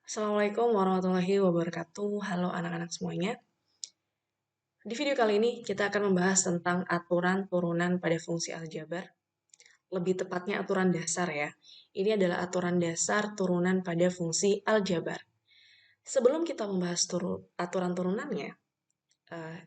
Assalamualaikum warahmatullahi wabarakatuh. Halo anak-anak semuanya. Di video kali ini kita akan membahas tentang aturan turunan pada fungsi aljabar. Lebih tepatnya aturan dasar ya. Ini adalah aturan dasar turunan pada fungsi aljabar. Sebelum kita membahas aturan turunannya, eh,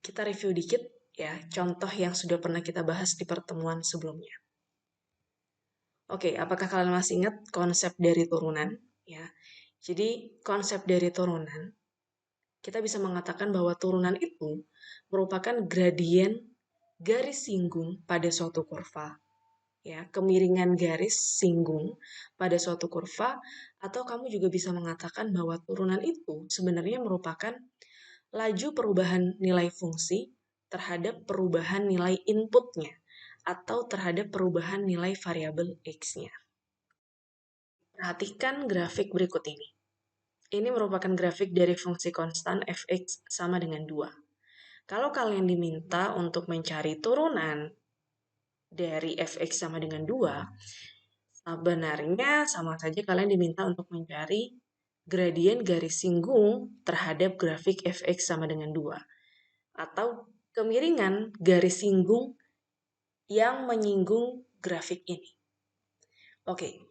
kita review dikit ya contoh yang sudah pernah kita bahas di pertemuan sebelumnya. Oke, apakah kalian masih ingat konsep dari turunan? Ya, jadi konsep dari turunan kita bisa mengatakan bahwa turunan itu merupakan gradien garis singgung pada suatu kurva, ya, kemiringan garis singgung pada suatu kurva, atau kamu juga bisa mengatakan bahwa turunan itu sebenarnya merupakan laju perubahan nilai fungsi terhadap perubahan nilai inputnya atau terhadap perubahan nilai variabel x-nya. Perhatikan grafik berikut ini. Ini merupakan grafik dari fungsi konstan fx sama dengan 2. Kalau kalian diminta untuk mencari turunan dari fx sama dengan 2, sebenarnya sama saja kalian diminta untuk mencari gradien garis singgung terhadap grafik fx sama dengan 2. Atau kemiringan garis singgung yang menyinggung grafik ini. Oke,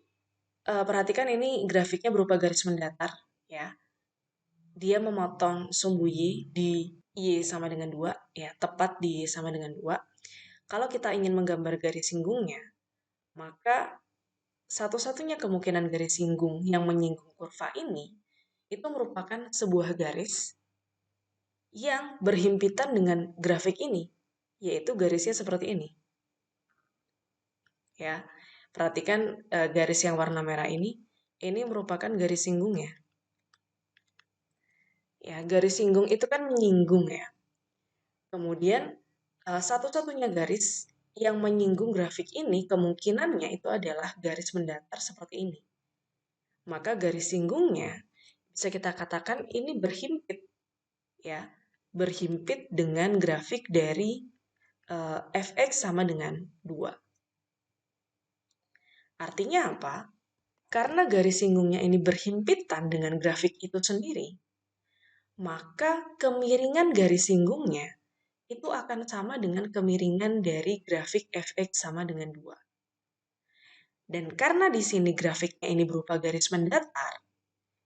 perhatikan ini grafiknya berupa garis mendatar, ya. Dia memotong sumbu Y di Y sama dengan 2, ya, tepat di Y sama dengan 2. Kalau kita ingin menggambar garis singgungnya, maka satu-satunya kemungkinan garis singgung yang menyinggung kurva ini itu merupakan sebuah garis yang berhimpitan dengan grafik ini, yaitu garisnya seperti ini. Ya, perhatikan garis yang warna merah ini merupakan garis singgungnya. Ya, garis singgung itu kan menyinggung ya. Kemudian satu-satunya garis yang menyinggung grafik ini kemungkinannya itu adalah garis mendatar seperti ini. Maka garis singgungnya bisa kita katakan ini berhimpit, ya, berhimpit dengan grafik dari fx sama dengan 2. Artinya apa? Karena garis singgungnya ini berhimpitan dengan grafik itu sendiri, maka kemiringan garis singgungnya itu akan sama dengan kemiringan dari grafik fx sama dengan 2. Dan karena di sini grafiknya ini berupa garis mendatar,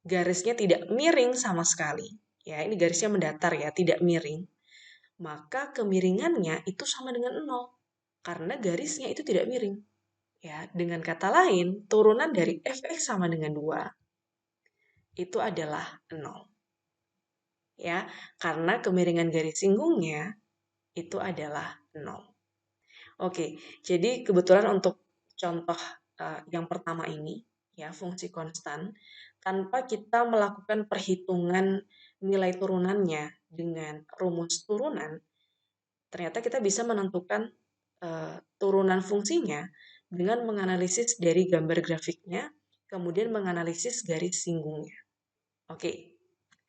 garisnya tidak miring sama sekali. Ya, ini garisnya mendatar ya, tidak miring. Maka kemiringannya itu sama dengan 0. Karena garisnya itu tidak miring. Ya, dengan kata lain, turunan dari fx sama dengan 2 itu adalah 0. Ya, karena kemiringan garis singgungnya itu adalah 0. Oke, jadi kebetulan untuk contoh yang pertama ini, ya, fungsi konstan, tanpa kita melakukan perhitungan nilai turunannya dengan rumus turunan, ternyata kita bisa menentukan turunan fungsinya dengan menganalisis dari gambar grafiknya, kemudian menganalisis garis singgungnya. Oke,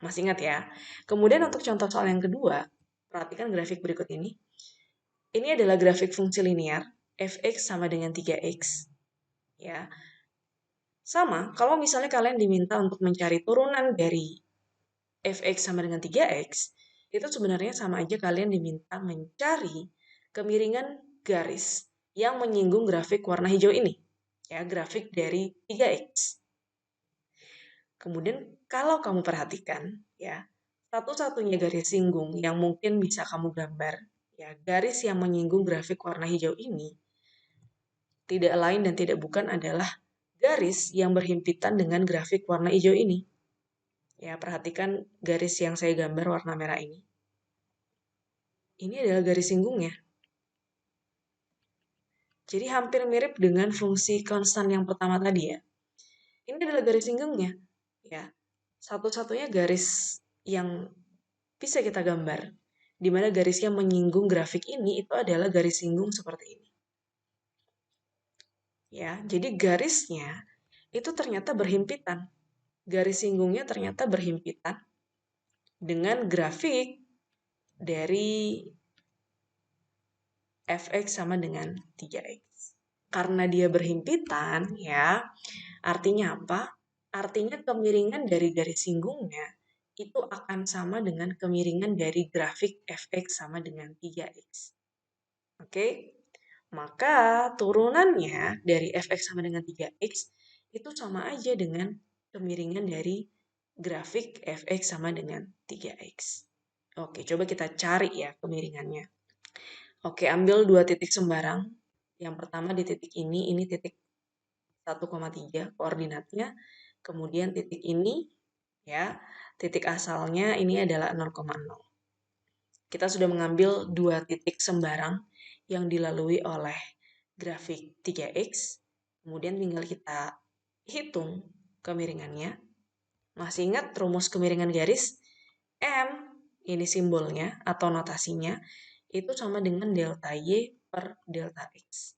masih ingat ya? Kemudian untuk contoh soal yang kedua, perhatikan grafik berikut ini. Ini adalah grafik fungsi linear, fx sama dengan 3x. Ya. Sama, kalau misalnya kalian diminta untuk mencari turunan dari fx sama dengan 3x, itu sebenarnya sama aja kalian diminta mencari kemiringan garis yang menyinggung grafik warna hijau ini. Ya, grafik dari 3x. Kemudian kalau kamu perhatikan, ya, satu-satunya garis singgung yang mungkin bisa kamu gambar, ya, garis yang menyinggung grafik warna hijau ini tidak lain dan tidak bukan adalah garis yang berhimpitan dengan grafik warna hijau ini. Ya, perhatikan garis yang saya gambar warna merah ini. Ini adalah garis singgungnya. Jadi hampir mirip dengan fungsi konstan yang pertama tadi ya. Ini adalah garis singgungnya. Ya, satu-satunya garis yang bisa kita gambar, di mana garisnya menyinggung grafik ini itu adalah garis singgung seperti ini. Ya, jadi garisnya itu ternyata berhimpitan. Garis singgungnya ternyata berhimpitan dengan grafik dari fx sama dengan 3x. Karena dia berhimpitan, ya, artinya apa? Artinya kemiringan dari garis singgungnya itu akan sama dengan kemiringan dari grafik fx sama dengan 3x. Oke? Maka turunannya dari fx sama dengan 3x itu sama aja dengan kemiringan dari grafik fx sama dengan 3x. Oke, coba kita cari ya kemiringannya. Oke, ambil dua titik sembarang. Yang pertama di titik ini titik 1,3 koordinatnya. Kemudian titik ini, ya, titik asalnya ini adalah 0,0. Kita sudah mengambil dua titik sembarang yang dilalui oleh grafik 3x. Kemudian tinggal kita hitung kemiringannya. Masih ingat rumus kemiringan garis? M, ini simbolnya atau notasinya, itu sama dengan delta Y per delta X.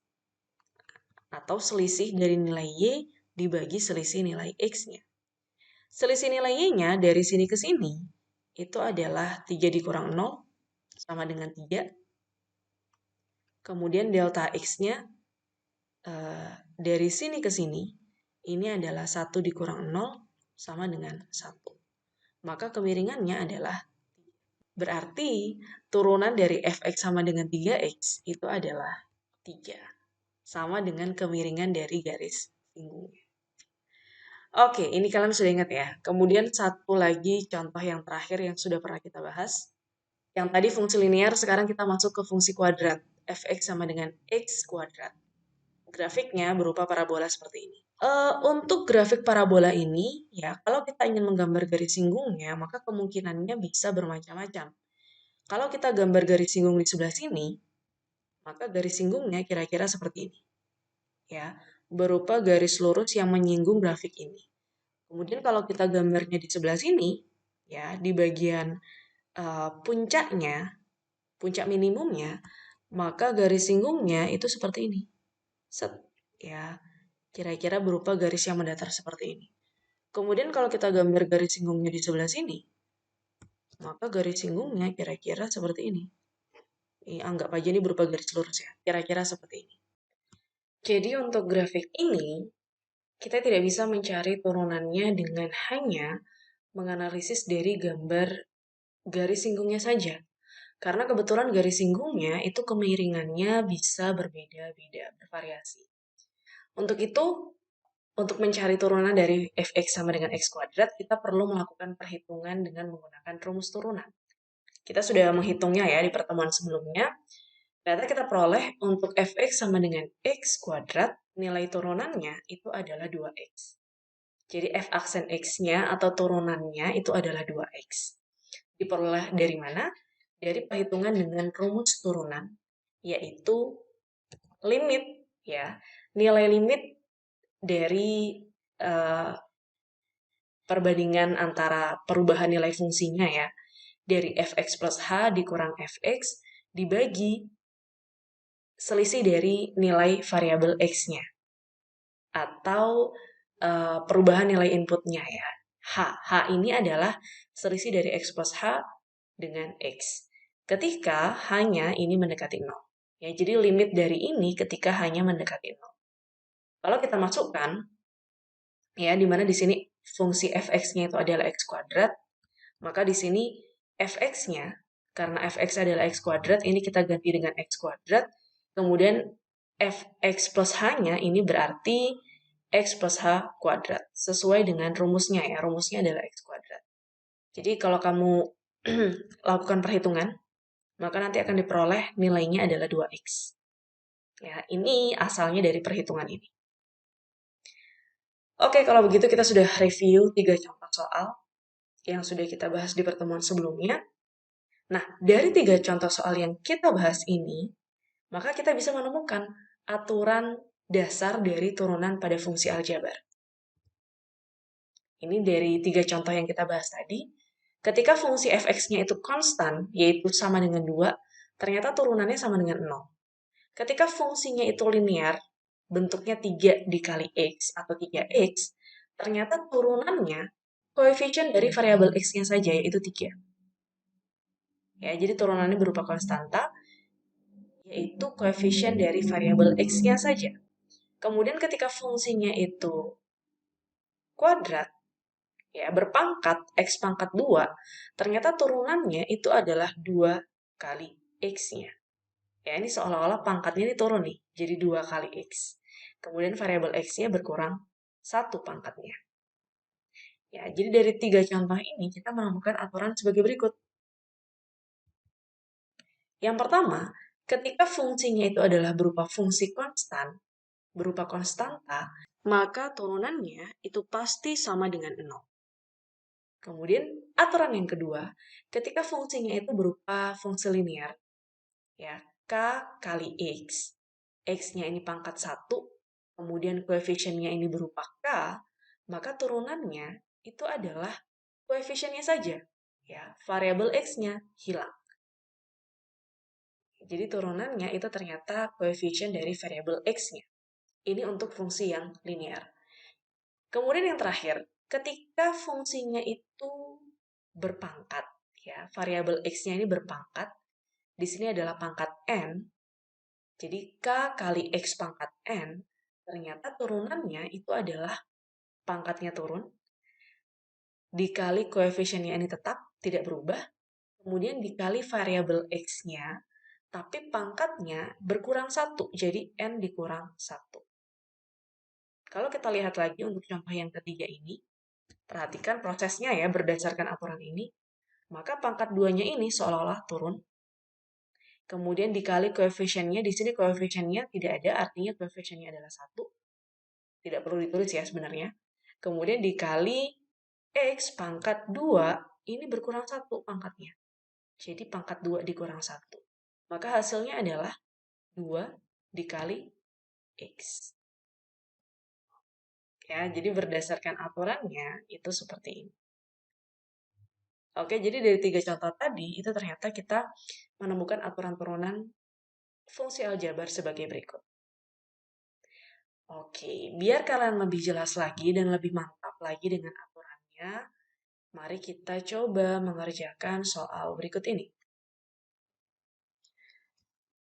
Atau selisih dari nilai Y dibagi selisih nilai X-nya. Selisih nilai Y-nya dari sini ke sini, itu adalah 3 dikurang 0, sama dengan 3. Kemudian delta X-nya dari sini ke sini, ini adalah 1 dikurang 0, sama dengan 1. Maka kemiringannya adalah, berarti turunan dari fx sama dengan 3x itu adalah 3. Sama dengan kemiringan dari garis singgungnya. Oke, ini kalian sudah ingat ya. Kemudian satu lagi contoh yang terakhir yang sudah pernah kita bahas. Yang tadi fungsi linear, sekarang kita masuk ke fungsi kuadrat. Fx sama dengan x kuadrat. Grafiknya berupa parabola seperti ini. Untuk grafik parabola ini, ya kalau kita ingin menggambar garis singgungnya, maka kemungkinannya bisa bermacam-macam. Kalau kita gambar garis singgung di sebelah sini, maka garis singgungnya kira-kira seperti ini. Ya, berupa garis lurus yang menyinggung grafik ini. Kemudian kalau kita gambarnya di sebelah sini, ya di bagian puncaknya, puncak minimumnya, maka garis singgungnya itu seperti ini. Set, ya, kira-kira berupa garis yang mendatar seperti ini. Kemudian kalau kita gambar garis singgungnya di sebelah sini, maka garis singgungnya kira-kira seperti ini. Anggap aja ini berupa garis lurus ya, kira-kira seperti ini. Jadi untuk grafik ini, kita tidak bisa mencari turunannya dengan hanya menganalisis dari gambar garis singgungnya saja. Karena kebetulan garis singgungnya itu kemiringannya bisa berbeda-beda, bervariasi. Untuk itu, untuk mencari turunan dari fx sama dengan x kuadrat, kita perlu melakukan perhitungan dengan menggunakan rumus turunan. Kita sudah menghitungnya ya di pertemuan sebelumnya. Ternyata kita peroleh untuk fx sama dengan x kuadrat, nilai turunannya itu adalah 2x. Jadi f aksen x-nya atau turunannya itu adalah 2x. Diperoleh dari mana? Dari perhitungan dengan rumus turunan, yaitu limit, ya, nilai limit dari perbandingan antara perubahan nilai fungsinya ya, dari fx plus h dikurang fx dibagi selisih dari nilai variabel x-nya atau perubahan nilai inputnya ya. H ini adalah selisih dari x plus h dengan x. Ketika hanya ini mendekati 0. Ya, jadi limit dari ini ketika hanya mendekati 0. Kalau kita masukkan, ya, di mana di sini fungsi fx-nya itu adalah x kuadrat, maka di sini fx-nya, karena fx adalah x kuadrat, ini kita ganti dengan x kuadrat, kemudian fx plus h-nya ini berarti x plus h kuadrat, sesuai dengan rumusnya ya, rumusnya adalah x kuadrat. Jadi kalau kamu lakukan perhitungan, maka nanti akan diperoleh nilainya adalah 2x. Ya, ini asalnya dari perhitungan ini. Oke, kalau begitu kita sudah review 3 contoh soal yang sudah kita bahas di pertemuan sebelumnya. Nah, dari 3 contoh soal yang kita bahas ini, maka kita bisa menemukan aturan dasar dari turunan pada fungsi aljabar. Ini dari 3 contoh yang kita bahas tadi. Ketika fungsi fx-nya itu konstan, yaitu sama dengan 2, ternyata turunannya sama dengan 0. Ketika fungsinya itu linear, bentuknya 3 dikali x atau 3x, ternyata turunannya koefisien dari variabel x-nya saja, yaitu 3. Ya, jadi turunannya berupa konstanta, yaitu koefisien dari variabel x-nya saja. Kemudian ketika fungsinya itu kuadrat, ya, berpangkat X pangkat 2, ternyata turunannya itu adalah 2 kali X-nya. Ya, ini seolah-olah pangkatnya ini turun nih, jadi 2 kali X. Kemudian variabel X-nya berkurang 1 pangkatnya. Ya, jadi dari 3 contoh ini kita menemukan aturan sebagai berikut. Yang pertama, ketika fungsinya itu adalah berupa fungsi konstan, berupa konstanta, maka turunannya itu pasti sama dengan 0. Kemudian aturan yang kedua, ketika fungsinya itu berupa fungsi linear, ya, K kali X, X-nya ini pangkat 1, kemudian koefisiennya ini berupa K, maka turunannya itu adalah koefisiennya saja, ya, variabel X-nya hilang. Jadi turunannya itu ternyata koefisien dari variabel X-nya. Ini untuk fungsi yang linear. Kemudian yang terakhir, ketika fungsinya itu berpangkat, ya, variabel X-nya ini berpangkat, di sini adalah pangkat N, jadi K kali X pangkat N, ternyata turunannya itu adalah pangkatnya turun, dikali koefisiennya ini tetap, tidak berubah, kemudian dikali variabel X-nya, tapi pangkatnya berkurang 1, jadi N dikurang 1. Kalau kita lihat lagi untuk contoh yang ketiga ini, perhatikan prosesnya ya berdasarkan aturan ini, maka pangkat 2-nya ini seolah-olah turun. Kemudian dikali koefisiennya, di sini koefisiennya tidak ada, artinya koefisiennya adalah 1. Tidak perlu ditulis ya sebenarnya. Kemudian dikali X pangkat 2, ini berkurang 1 pangkatnya. Jadi pangkat 2 dikurang 1. Maka hasilnya adalah 2 dikali X. Ya, jadi berdasarkan aturannya itu seperti ini. Oke, jadi dari 3 contoh tadi, itu ternyata kita menemukan aturan turunan fungsi aljabar sebagai berikut. Oke, biar kalian lebih jelas lagi dan lebih mantap lagi dengan aturannya, mari kita coba mengerjakan soal berikut ini.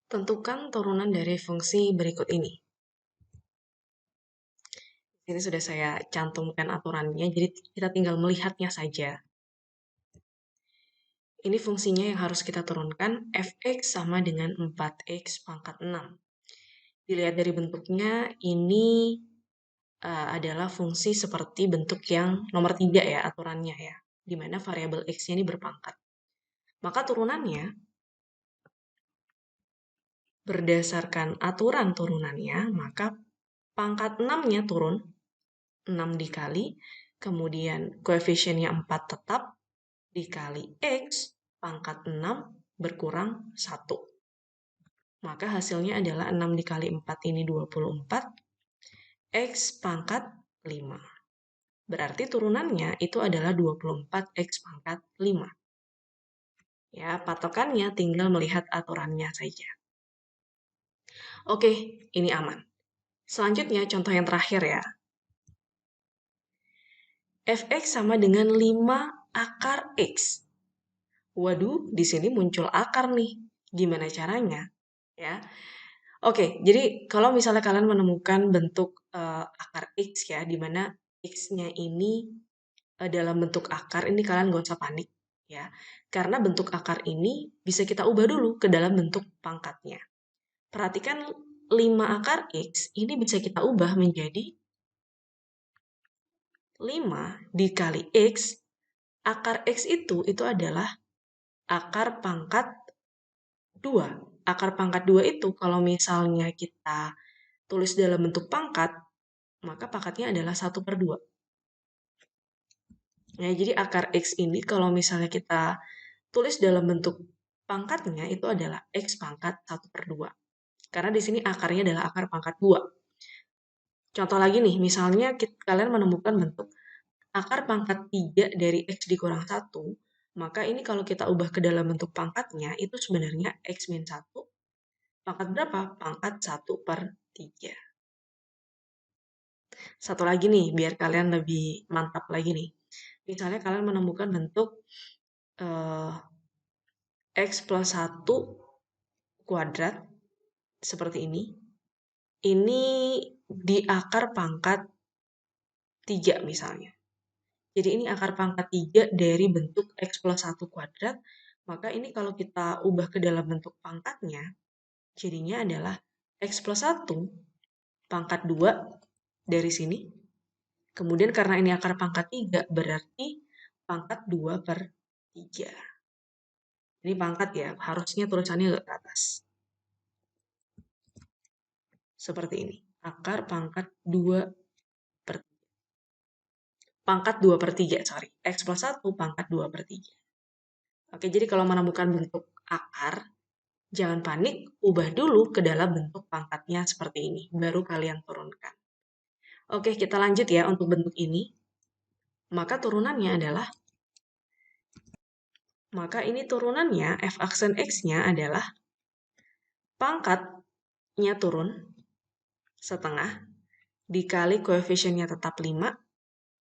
Tentukan turunan dari fungsi berikut ini. Ini sudah saya cantumkan aturannya, jadi kita tinggal melihatnya saja. Ini fungsinya yang harus kita turunkan, fx sama dengan 4x pangkat 6. Dilihat dari bentuknya, ini adalah fungsi seperti bentuk yang nomor 3 ya, aturannya ya, di mana variabel x-nya ini berpangkat. Maka turunannya, berdasarkan aturan turunannya, maka pangkat 6-nya turun, 6 dikali, kemudian koefisiennya 4 tetap, dikali x, pangkat 6 berkurang 1. Maka hasilnya adalah 6 dikali 4 ini 24, x pangkat 5. Berarti turunannya itu adalah 24x pangkat 5. Ya, patokannya tinggal melihat aturannya saja. Oke, ini aman. Selanjutnya contoh yang terakhir ya. Fx sama dengan 5 akar x. Waduh, di sini muncul akar nih. Gimana caranya? Ya. Oke, jadi kalau misalnya kalian menemukan bentuk akar x ya, di mana x-nya ini dalam bentuk akar, ini kalian gak usah panik ya. Karena bentuk akar ini bisa kita ubah dulu ke dalam bentuk pangkatnya. Perhatikan 5 akar x ini bisa kita ubah menjadi 5 dikali x. Akar x itu adalah akar pangkat 2. Akar pangkat 2 itu kalau misalnya kita tulis dalam bentuk pangkat, maka pangkatnya adalah 1/2. Ya, jadi akar x ini kalau misalnya kita tulis dalam bentuk pangkatnya itu adalah x pangkat 1/2. Karena di sini akarnya adalah akar pangkat 2. Contoh lagi nih, misalnya kalian menemukan bentuk akar pangkat 3 dari x dikurang 1, maka ini kalau kita ubah ke dalam bentuk pangkatnya, itu sebenarnya x min 1. Pangkat berapa? Pangkat 1/3. Satu lagi nih, biar kalian lebih mantap lagi nih. Misalnya kalian menemukan bentuk x plus 1 kuadrat, seperti ini. Ini di akar pangkat 3 misalnya. Jadi ini akar pangkat 3 dari bentuk X plus 1 kuadrat. Maka ini kalau kita ubah ke dalam bentuk pangkatnya, jadinya adalah X plus 1 pangkat 2 dari sini. Kemudian karena ini akar pangkat 3, berarti pangkat 2 per 3. Ini pangkat ya, harusnya tulisannya ke atas. Seperti ini. Akar pangkat 2 per pangkat 2 per 3, sorry. X plus 1 pangkat 2 per 3. Oke, jadi kalau menemukan bentuk akar, jangan panik, ubah dulu ke dalam bentuk pangkatnya seperti ini. Baru kalian turunkan. Oke, kita lanjut ya untuk bentuk ini. Maka turunannya adalah, f aksen X-nya adalah pangkatnya turun setengah, dikali koefisiennya tetap 5,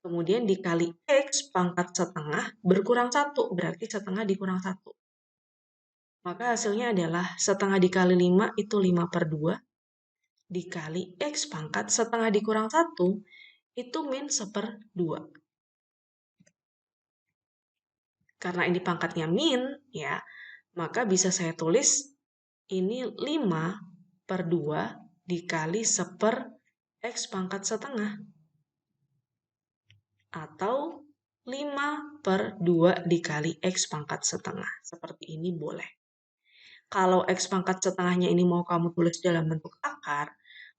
kemudian dikali X pangkat setengah berkurang 1, berarti setengah dikurang 1. Maka hasilnya adalah setengah dikali 5 itu 5 per 2, dikali X pangkat setengah dikurang 1 itu min 1/2. Karena ini pangkatnya min, ya, maka bisa saya tulis ini 5 per 2 dikali 1/X pangkat setengah. Atau 5 per 2 dikali X pangkat setengah. Seperti ini boleh. Kalau X pangkat setengahnya ini mau kamu tulis dalam bentuk akar,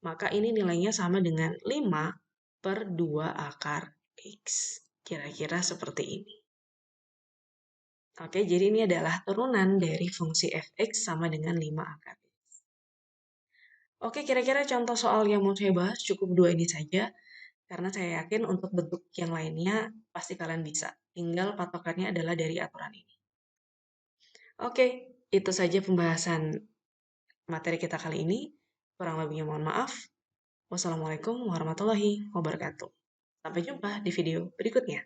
maka ini nilainya sama dengan 5 per 2 akar X. Kira-kira seperti ini. Oke, jadi ini adalah turunan dari fungsi f(x) sama dengan 5 akar X. Oke, kira-kira contoh soal yang mau saya bahas cukup 2 ini saja, karena saya yakin untuk bentuk yang lainnya pasti kalian bisa. Tinggal patokannya adalah dari aturan ini. Oke, itu saja pembahasan materi kita kali ini. Kurang lebihnya mohon maaf. Wassalamualaikum warahmatullahi wabarakatuh. Sampai jumpa di video berikutnya.